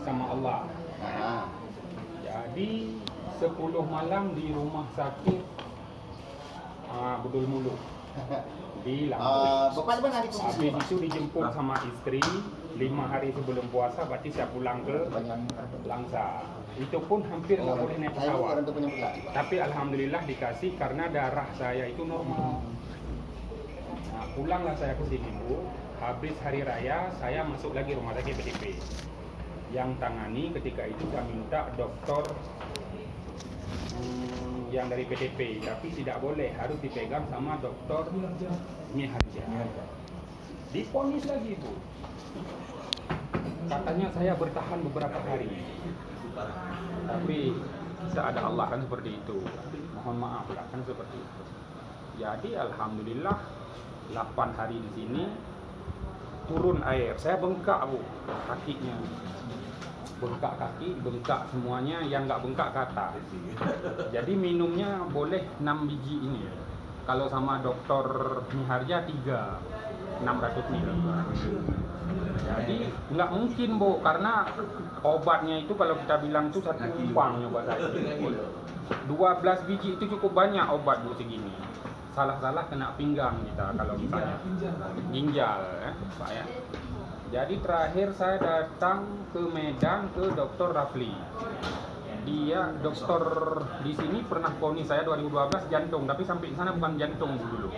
sama Allah. Jadi 10 malam di rumah sakit Bedul Muluk di Lampung. Bapak di mana di Habis itu dijemput sama istri 5 hari sebelum puasa, berarti saya pulang ke Langsa. Itu pun hampir nggak boleh naik pesawat. Tapi alhamdulillah dikasih karena darah saya itu normal. Nah, pulanglah saya ke sini Bu. Habis hari raya saya masuk lagi rumah sakit PDP. Yang tangani ketika itu saya minta dokter yang dari PDP, tapi tidak boleh, harus dipegang sama dokter Miharja. Diponis lagi Bu. Katanya saya bertahan beberapa hari. Tapi ada Allah kan seperti itu. Mohon maaf lah kan seperti itu. Jadi alhamdulillah 8 hari di sini turun air. Saya bengkak Bu, kakinya. Bengkak kaki, bengkak semuanya, yang nggak bengkak ke atas. Jadi minumnya boleh 6 biji ini. Kalau sama dokter Miharja 600 ml. Jadi nggak mungkin Bu, karena obatnya itu kalau kita bilang itu satu umpang obat saya. 12 biji itu cukup banyak obat Bu segini. Salah-salah kena pinggang kita kalau misalnya ginjal Pak ya. Jadi terakhir saya datang ke Medan ke Dr. Rafli. Dia dokter di sini pernah ponis saya 2012 jantung, tapi sampai sana bukan jantung dulu.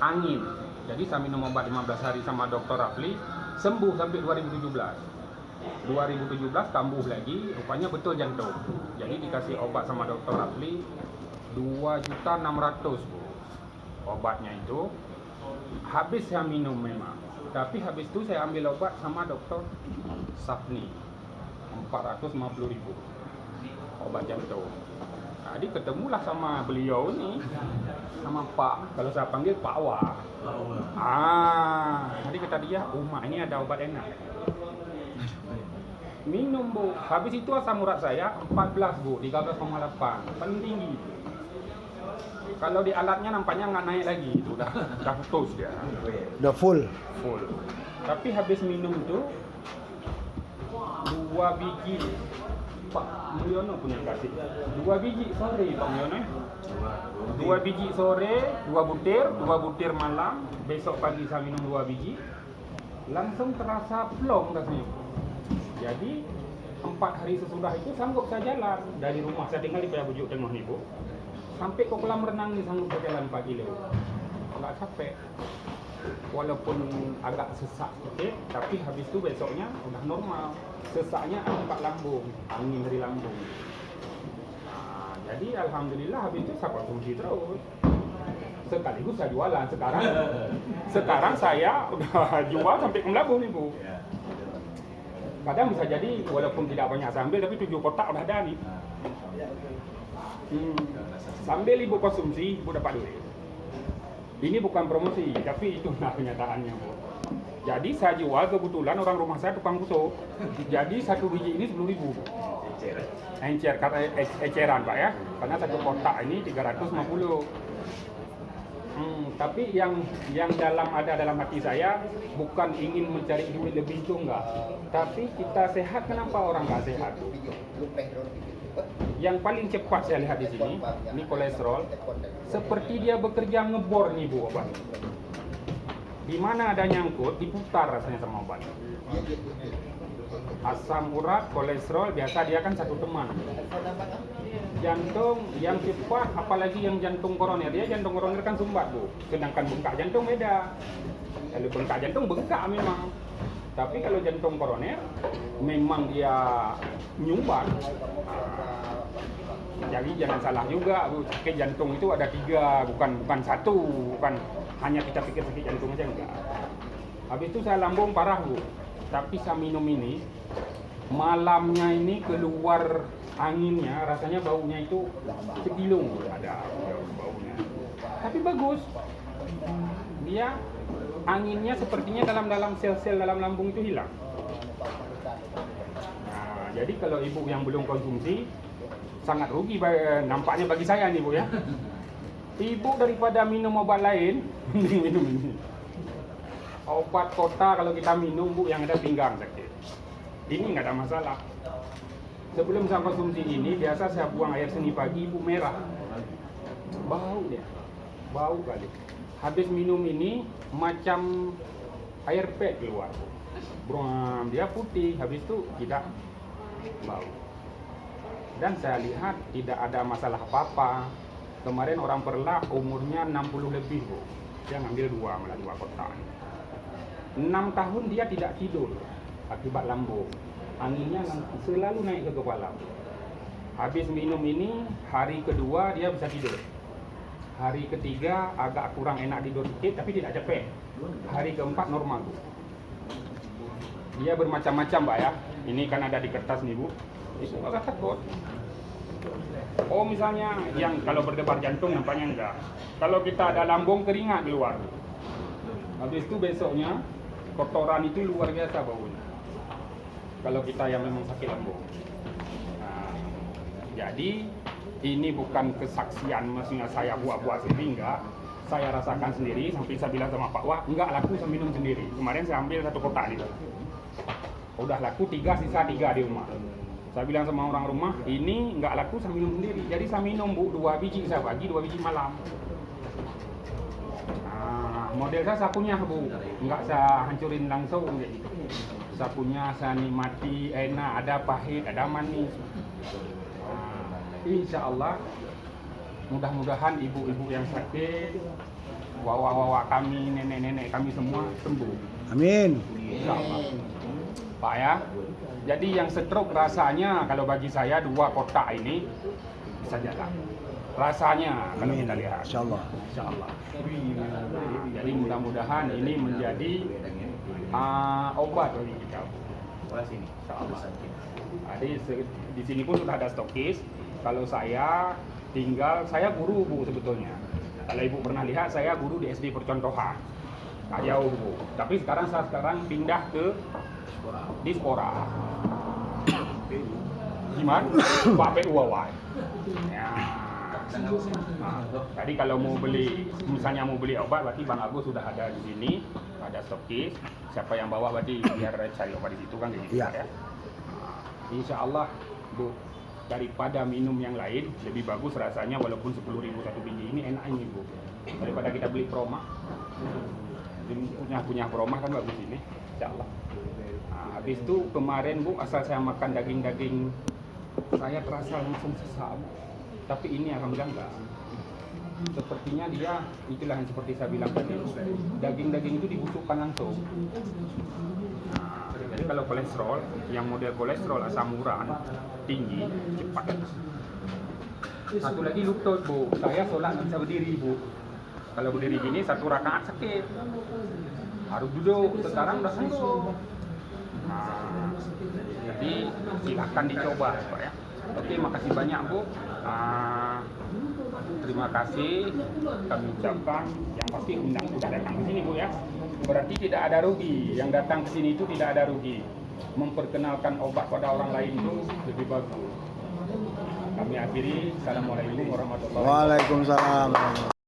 Angin. Jadi saya minum obat 15 hari sama Dr. Rafli, sembuh sampai 2017. 2017 kambuh lagi, rupanya betul jantung. Jadi dikasih obat sama Dr. Rafli 2.600.000 Bu. Obatnya itu habis saya minum memang. Tapi habis itu saya ambil obat sama Dr. Safni 450.000 obat jantung. Jadi ketemulah sama beliau ini, sama Pak, kalau saya panggil Pak Wah. Jadi kata dia, Mak ini ada obat enak. Minum Bu. Habis itu asam urat saya 14 Bu, 13,8, paling tinggi. Kalau di alatnya nampaknya nggak naik lagi, itu udah putus dia. Udah full. Tapi habis minum itu 2 biji Pak Mulyono punya kasih. 2 biji sore Pak Mulyono. 2 biji sore, 2 butir malam. Besok pagi saya minum 2 biji. Langsung terasa plong rasanya. Jadi 4 hari sesudah itu sanggup saya jalan dari rumah. Saya tinggal di Payabujuk Tengah nih Bu. Sampai ke kolam renang nih sanggup berjalan 4 kilo. Nggak capek. Walaupun agak sesak sedikit, tapi habis itu besoknya udah normal. Sesaknya angkat lambung, angin dari lambung. Nah, jadi alhamdulillah habis itu saya konsumsi terus. Sekaligus saya jualan sekarang. Sekarang saya udah jual sampai ke lambung nih Bu. Kadang bisa jadi walaupun tidak banyak saya ambil, tapi 7 kotak udah ada nih. Sambil Ibu konsumsi, Ibu dapat duit. Ini bukan promosi, tapi itulah kenyataannya Bu. Jadi saya jual, kebetulan orang rumah saya tukang kuso. Jadi 1 biji ini 10.000. Encer, kata eceran Pak ya. Karena 1 kotak ini 350. Tapi yang ada dalam hati saya bukan ingin mencari duit lebih itu enggak. Tapi kita sehat, kenapa orang nggak sehat? Yang paling cepat saya lihat di sini, ini kolesterol. Seperti dia bekerja ngebor nih Bu obat. Di mana ada nyangkut, diputar rasanya sama obat. Asam urat, kolesterol, biasa dia kan satu teman. Jantung yang cepat, apalagi yang jantung koroner, dia jantung koroner kan sumbat Bu. Sedangkan bengkak jantung beda. Kalau bengkak jantung bengkak memang. Tapi kalau jantung koroner memang dia nyumbat. Jadi jangan salah juga Bu, sakit jantung itu ada 3, bukan 1, bukan hanya kita pikir sakit jantung aja enggak. Habis itu saya lambung parah Bu. Tapi saya minum ini, malamnya ini keluar anginnya, rasanya baunya itu sekilung ada baunya. Tapi bagus. Dia anginnya sepertinya dalam sel-sel dalam lambung itu hilang. Nah, jadi kalau Ibu yang belum konsumsi sangat rugi nampaknya bagi saya nih Bu ya. Ibu daripada minum obat lain, mending minum ini. Obat kota kalau kita minum Bu yang ada pinggang sakit. ini nggak ada masalah. Sebelum saya konsumsi ini, biasa saya buang air seni pagi, ibu merah. Bau dia, bau kali. Habis minum ini, macam air pet keluar. Brum, dia putih, habis itu tidak bau. Dan saya lihat tidak ada masalah apa-apa. Kemarin orang Perlak umurnya 60 lebih, Bu. Dia ngambil malah dua kotak. 6 tahun dia tidak tidur akibat lambung. Anginnya selalu naik ke kepala. Habis minum ini, hari kedua dia bisa tidur. Hari ketiga agak kurang enak tidur sedikit, tapi tidak capek. Hari keempat normal, Bu. Dia bermacam-macam, Pak ya. Ini kan ada di kertas nih, Bu. Itu agak takut. Oh, misalnya yang kalau berdebar jantung nampaknya enggak. Kalau kita ada lambung, keringat keluar. Habis itu besoknya kotoran itu luar biasa baunya. Kalau kita yang memang sakit lambung. Nah, jadi ini bukan kesaksian maksudnya saya buat-buat sendiri, enggak. Saya rasakan sendiri sampai saya bilang sama Pak Wah, enggak laku saya minum sendiri. Kemarin saya ambil 1 kotak nih. Udah laku 3, sisa 3 di rumah. Saya bilang sama orang rumah, ini nggak laku saya minum sendiri. Jadi saya minum, Bu, 2 biji saya pagi, 2 biji malam. Nah, model saya sapunya, Bu, nggak saya hancurin langsung kayak gitu. Sapunya saya nikmati, enak, ada pahit, ada manis. Nah, insya Allah, mudah-mudahan ibu-ibu yang sakit, wawa-wawa kami, nenek-nenek kami semua sembuh. Amin. Insya Allah. Pak ya, jadi yang stroke rasanya kalau bagi saya 2 kotak ini bisa jalan. Rasanya kalau kita lihat. Insya Allah. Insya Allah. Jadi mudah-mudahan ini menjadi obat bagi kita. Insya Allah. Jadi di sini pun sudah ada stokis. Kalau saya guru, Bu, sebetulnya. Kalau Ibu pernah lihat, saya guru di SD Percontohan. Nggak jauh, Bu. Tapi saya sekarang pindah ke Dispora. Gimana? Pak PU awal. Ya. Nah, tadi kalau mau beli, misalnya mau beli obat, berarti Bang Agus sudah ada di sini, ada stokis. Siapa yang bawa berarti biar cari obat di situ kan gitu ya. Nah, insya Allah, Bu, daripada minum yang lain lebih bagus rasanya walaupun 10.000 1 biji ini enak ini, Bu. Daripada kita beli Proma. Punya Proma kan bagus ini, insya Allah. Nah, habis itu kemarin, Bu, asal saya makan daging-daging saya terasa langsung sesak. Tapi ini alhamdulillah enggak. Sepertinya dia itulah yang seperti saya bilang tadi. Daging-daging itu dibusukkan langsung. Nah, jadi kalau kolesterol, yang model kolesterol asam urat tinggi cepat. Satu lagi lutut, Bu. Saya sholat nggak bisa berdiri, Bu. Kalau berdiri gini 1 rakaat sakit. Harus duduk. Sekarang udah sembuh. Nah, jadi silakan dicoba, Pak ya. Oke, makasih banyak, Bu. Terima kasih kami ucapkan. Yang pasti undang sudah datang ke sini, Bu ya. Berarti tidak ada rugi. Yang datang ke sini itu tidak ada rugi. Memperkenalkan obat pada orang lain itu lebih bagus. Kami akhiri. Assalamualaikum warahmatullahi wabarakatuh. Waalaikumsalam.